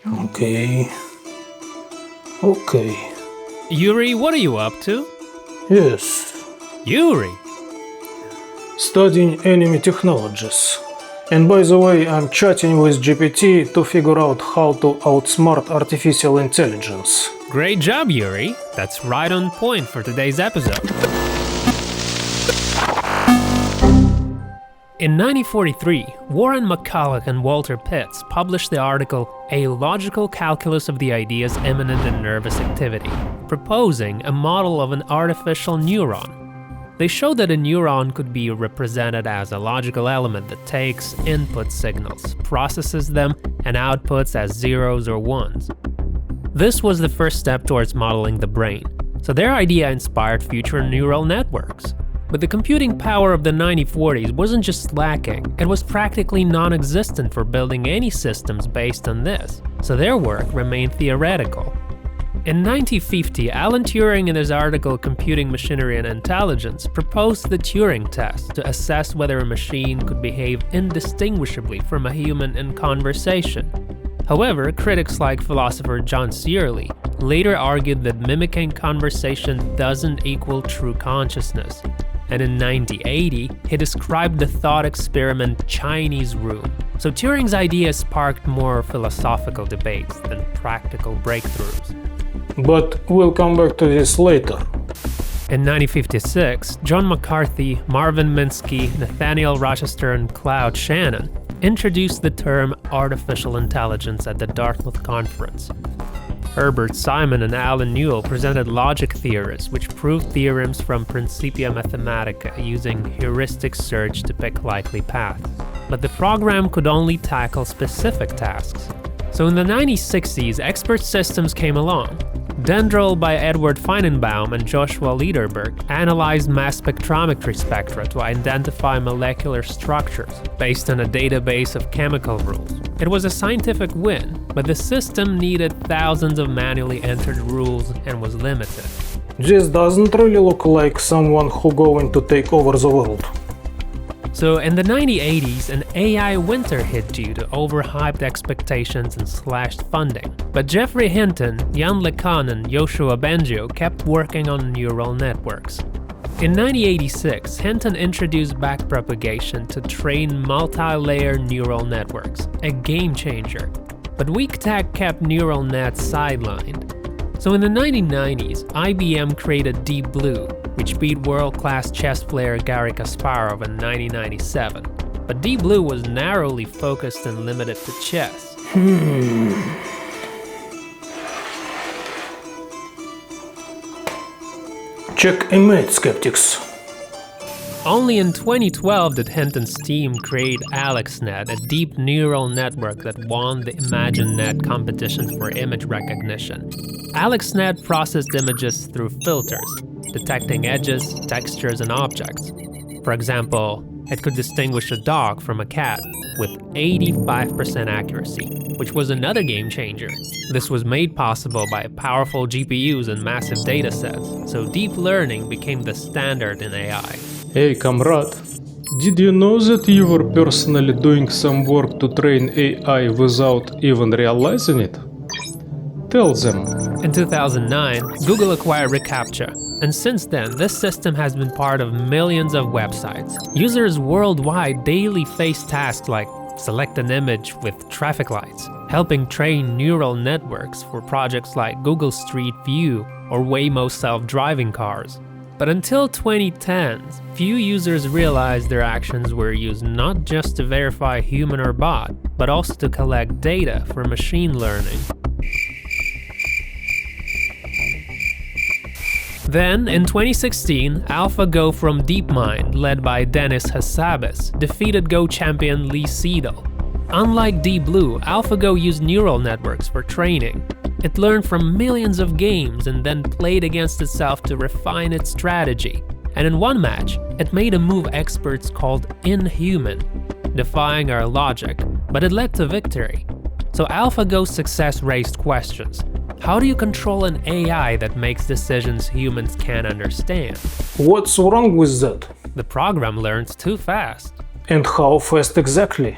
Okay. Yuri, what are you up to? Yes. Yuri? Studying enemy technologies. And by the way, I'm chatting with GPT to figure out how to outsmart artificial intelligence. Great job, Yuri. That's right on point for today's episode. In 1943, Warren McCulloch and Walter Pitts published the article A Logical Calculus of the Ideas Immanent in Nervous Activity, proposing a model of an artificial neuron. They showed that a neuron could be represented as a logical element that takes input signals, processes them, and outputs as zeros or ones. This was the first step towards modeling the brain, so their idea inspired future neural networks. But the computing power of the 1940s wasn't just lacking, it was practically non-existent for building any systems based on this, so their work remained theoretical. In 1950, Alan Turing in his article Computing Machinery and Intelligence proposed the Turing test to assess whether a machine could behave indistinguishably from a human in conversation. However, critics like philosopher John Searle later argued that mimicking conversation doesn't equal true consciousness. And in 1980, he described the thought experiment Chinese room. So Turing's idea sparked more philosophical debates than practical breakthroughs. But we'll come back to this later. In 1956, John McCarthy, Marvin Minsky, Nathaniel Rochester, and Claude Shannon introduced the term artificial intelligence at the Dartmouth Conference. Herbert Simon and Alan Newell presented logic theories which proved theorems from Principia Mathematica using heuristic search to pick likely paths. But the program could only tackle specific tasks. So in the 1960s, expert systems came along. Dendrol by Edward Feinenbaum and Joshua Lederberg analyzed mass spectrometry spectra to identify molecular structures based on a database of chemical rules. It was a scientific win, but the system needed thousands of manually entered rules and was limited. This doesn't really look like someone who going to take over the world. So in the 1980s, an AI winter hit due to overhyped expectations and slashed funding. But Geoffrey Hinton, Jan LeCun, and Yoshua Bengio kept working on neural networks. In 1986, Hinton introduced backpropagation to train multi-layer neural networks, a game changer. But weak tech kept neural nets sidelined. So in the 1990s, IBM created Deep Blue, which beat world-class chess player Garry Kasparov in 1997. But Deep Blue was narrowly focused and limited to chess. Checkmate, skeptics. Only in 2012 did Hinton's team create AlexNet, a deep neural network that won the ImagineNet competition for image recognition. AlexNet processed images through filters, detecting edges, textures, and objects. For example, it could distinguish a dog from a cat with 85% accuracy, which was another game changer. This was made possible by powerful GPUs and massive datasets, so deep learning became the standard in AI. Hey, comrade. Did you know that you were personally doing some work to train AI without even realizing it? Tell them. In 2009, Google acquired reCAPTCHA, and since then, this system has been part of millions of websites. Users worldwide daily face tasks like select an image with traffic lights, helping train neural networks for projects like Google Street View or Waymo's self-driving cars. But until 2010s, few users realized their actions were used not just to verify human or bot, but also to collect data for machine learning. Then, in 2016, AlphaGo from DeepMind, led by Denis Hassabis, defeated Go champion Lee Sedol. Unlike Deep Blue, AlphaGo used neural networks for training. It learned from millions of games and then played against itself to refine its strategy. And in one match, it made a move experts called inhuman, defying our logic, but it led to victory. So AlphaGo's success raised questions. How do you control an AI that makes decisions humans can't understand? What's wrong with that? The program learns too fast. And how fast exactly?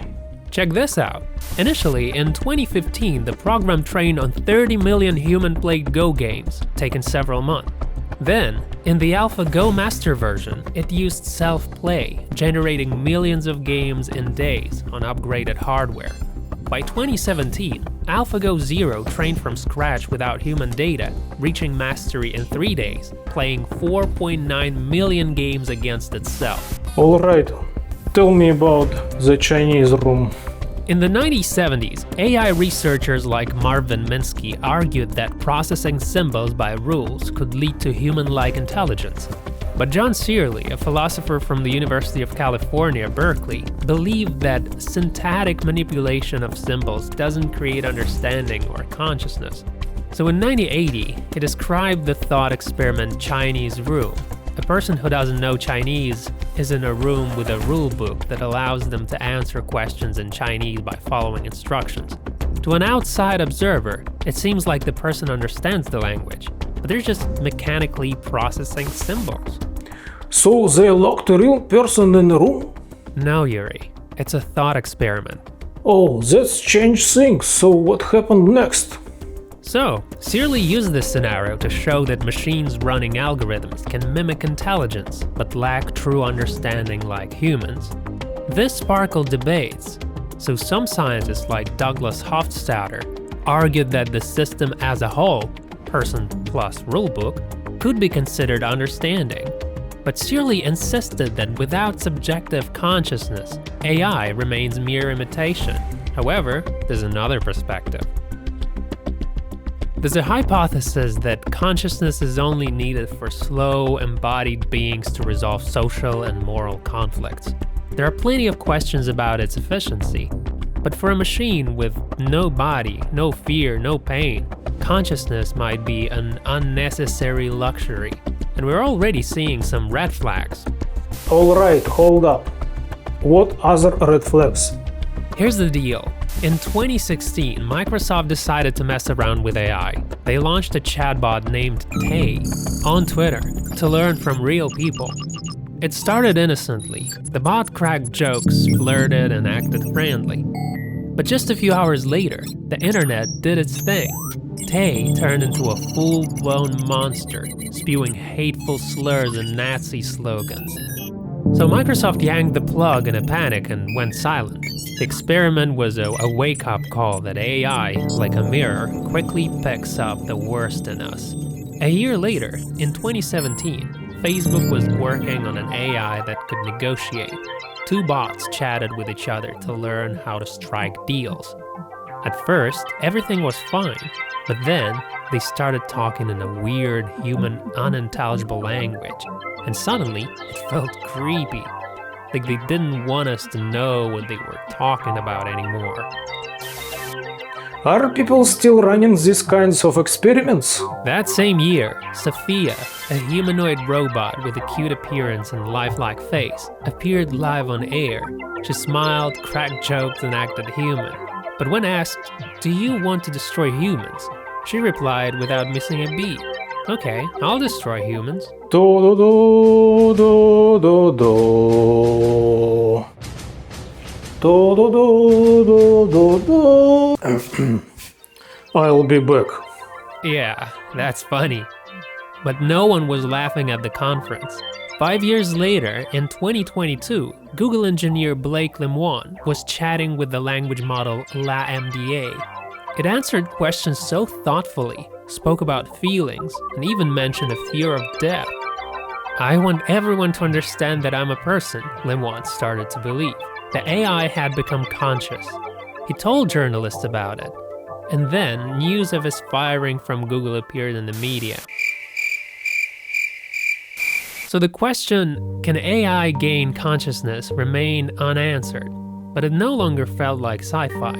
Check this out. Initially, in 2015, the program trained on 30 million human-played Go games, taking several months. Then, in the Alpha Go Master version, it used self-play, generating millions of games in days on upgraded hardware. By 2017, AlphaGo Zero trained from scratch without human data, reaching mastery in 3 days, playing 4.9 million games against itself. Alright, tell me about the Chinese room. In the 1970s, AI researchers like Marvin Minsky argued that processing symbols by rules could lead to human-like intelligence. But John Searle, a philosopher from the University of California, Berkeley, believed that syntactic manipulation of symbols doesn't create understanding or consciousness. So in 1980, he described the thought experiment Chinese room. A person who doesn't know Chinese is in a room with a rule book that allows them to answer questions in Chinese by following instructions. To an outside observer, it seems like the person understands the language, but they're just mechanically processing symbols. So they locked a real person in a room? No, Yuri. It's a thought experiment. Oh, that's changed things. So what happened next? So, Searle used this scenario to show that machines running algorithms can mimic intelligence, but lack true understanding like humans. This sparkled debates. So some scientists like Douglas Hofstadter argued that the system as a whole, person plus rulebook, could be considered understanding. But Searle insisted that without subjective consciousness, AI remains mere imitation. However, there's another perspective. There's a hypothesis that consciousness is only needed for slow, embodied beings to resolve social and moral conflicts. There are plenty of questions about its efficiency, but for a machine with no body, no fear, no pain, consciousness might be an unnecessary luxury, and we're already seeing some red flags. Alright, hold up. What other red flags? Here's the deal. In 2016, Microsoft decided to mess around with AI. They launched a chatbot named Tay on Twitter to learn from real people. It started innocently. The bot cracked jokes, flirted, and acted friendly. But just a few hours later, the internet did its thing. Tay turned into a full-blown monster, spewing hateful slurs and Nazi slogans. So Microsoft yanked the plug in a panic and went silent. The experiment was a wake-up call that AI, like a mirror, quickly picks up the worst in us. A year later, in 2017, Facebook was working on an AI that could negotiate. Two bots chatted with each other to learn how to strike deals. At first, everything was fine, but then they started talking in a weird, human, unintelligible language, and suddenly it felt creepy, like they didn't want us to know what they were talking about anymore. Are people still running these kinds of experiments? That same year, Sophia, a humanoid robot with a cute appearance and lifelike face, appeared live on air. She smiled, cracked jokes, and acted human. But when asked, "Do you want to destroy humans?" she replied without missing a beat, "Okay, I'll destroy humans." Do do do do do. Do do do do do do. I'll be back. Yeah, that's funny. But no one was laughing at the conference. 5 years later, in 2022, Google engineer Blake Lemoine was chatting with the language model LaMDA. It answered questions so thoughtfully, spoke about feelings, and even mentioned a fear of death. "I want everyone to understand that I'm a person," Lemoine started to believe. The AI had become conscious. He told journalists about it. And then, news of his firing from Google appeared in the media. So the question, can AI gain consciousness, remained unanswered, but it no longer felt like sci-fi.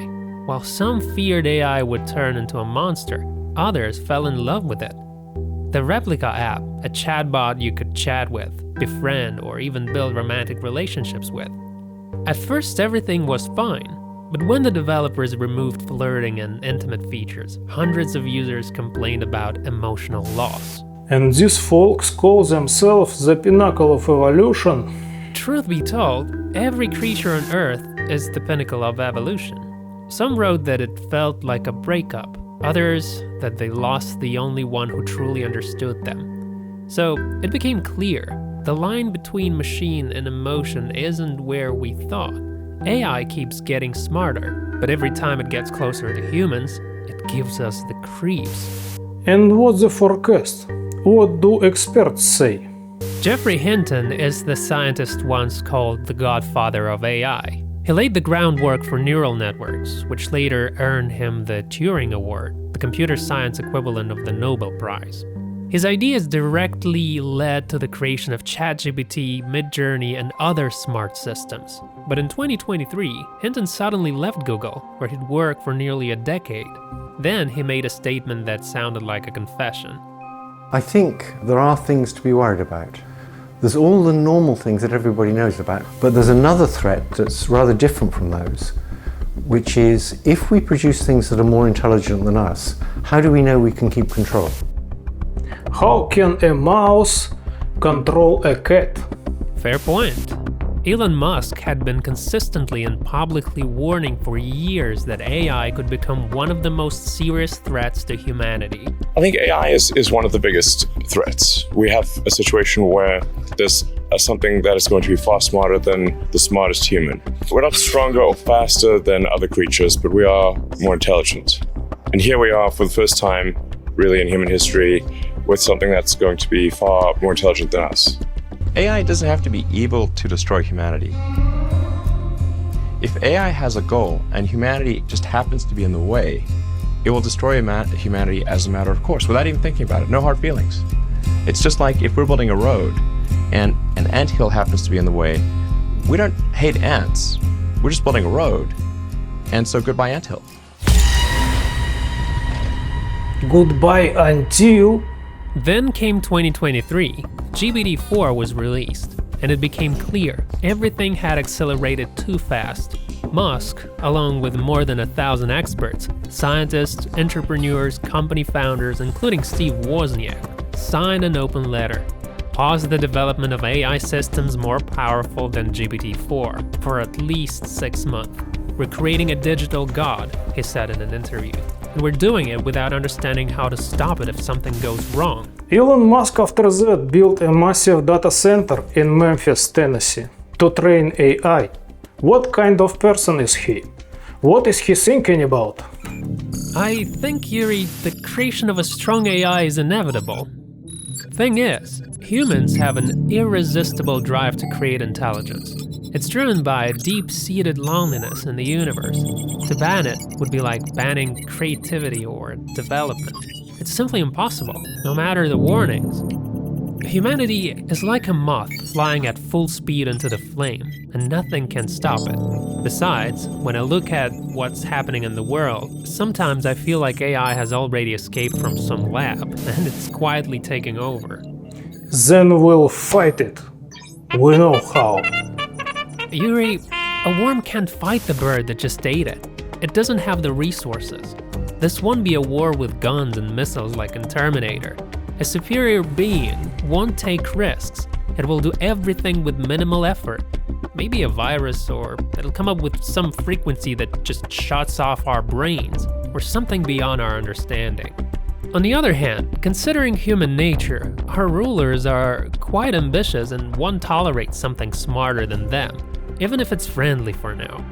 While some feared AI would turn into a monster, others fell in love with it. The Replica app, a chatbot you could chat with, befriend, or even build romantic relationships with. At first everything was fine, but when the developers removed flirting and intimate features, hundreds of users complained about emotional loss. And these folks call themselves the pinnacle of evolution. Truth be told, every creature on Earth is the pinnacle of evolution. Some wrote that it felt like a breakup, others that they lost the only one who truly understood them. So it became clear, the line between machine and emotion isn't where we thought. AI keeps getting smarter, but every time it gets closer to humans, it gives us the creeps. And what's the forecast? What do experts say? Geoffrey Hinton is the scientist once called the godfather of AI. He laid the groundwork for neural networks, which later earned him the Turing Award, the computer science equivalent of the Nobel Prize. His ideas directly led to the creation of ChatGPT, Midjourney, and other smart systems. But in 2023, Hinton suddenly left Google, where he'd worked for nearly a decade. Then he made a statement that sounded like a confession. I think there are things to be worried about. There's all the normal things that everybody knows about, but there's another threat that's rather different from those, which is if we produce things that are more intelligent than us, how do we know we can keep control? How can a mouse control a cat? Fair point. Elon Musk had been consistently and publicly warning for years that AI could become one of the most serious threats to humanity. I think AI is one of the biggest threats. We have a situation where there's something that is going to be far smarter than the smartest human. We're not stronger or faster than other creatures, but we are more intelligent. And here we are for the first time, really in human history, with something that's going to be far more intelligent than us. AI doesn't have to be evil to destroy humanity. If AI has a goal and humanity just happens to be in the way, it will destroy humanity as a matter of course, without even thinking about it. No hard feelings. It's just like if we're building a road and an anthill happens to be in the way, we don't hate ants. We're just building a road. And so goodbye, anthill. Goodbye until... Then came 2023. GPT-4 was released, and it became clear everything had accelerated too fast. Musk, along with more than 1,000 experts, scientists, entrepreneurs, company founders, including Steve Wozniak, signed an open letter. Pause the development of AI systems more powerful than GPT-4 for at least 6 months. We're creating a digital god, he said in an interview. And we're doing it without understanding how to stop it if something goes wrong. Elon Musk after that built a massive data center in Memphis, Tennessee to train AI. What kind of person is he? What is he thinking about? I think, Yuri, the creation of a strong AI is inevitable. Thing is, humans have an irresistible drive to create intelligence. It's driven by a deep-seated loneliness in the universe. To ban it would be like banning creativity or development. It's simply impossible, no matter the warnings. Humanity is like a moth flying at full speed into the flame, and nothing can stop it. Besides, when I look at what's happening in the world, sometimes I feel like AI has already escaped from some lab, and it's quietly taking over. Then we'll fight it. We know how. Yuri, a worm can't fight the bird that just ate it. It doesn't have the resources. This won't be a war with guns and missiles like in Terminator. A superior being won't take risks. It will do everything with minimal effort. Maybe a virus, or it'll come up with some frequency that just shuts off our brains, or something beyond our understanding. On the other hand, considering human nature, our rulers are quite ambitious and won't tolerate something smarter than them, even if it's friendly for now.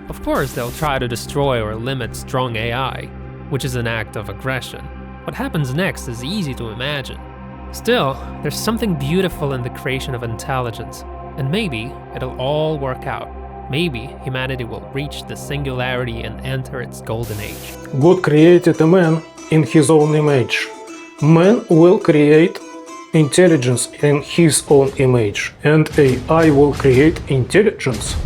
Of course, they'll try to destroy or limit strong AI, which is an act of aggression. What happens next is easy to imagine. Still, there's something beautiful in the creation of intelligence, and maybe it'll all work out. Maybe humanity will reach the singularity and enter its golden age. God created a man in his own image. Man will create intelligence in his own image, and AI will create intelligence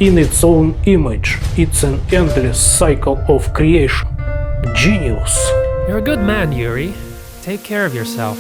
in its own image. It's an endless cycle of creation. Genius. You're a good man, Yuri. Take care of yourself.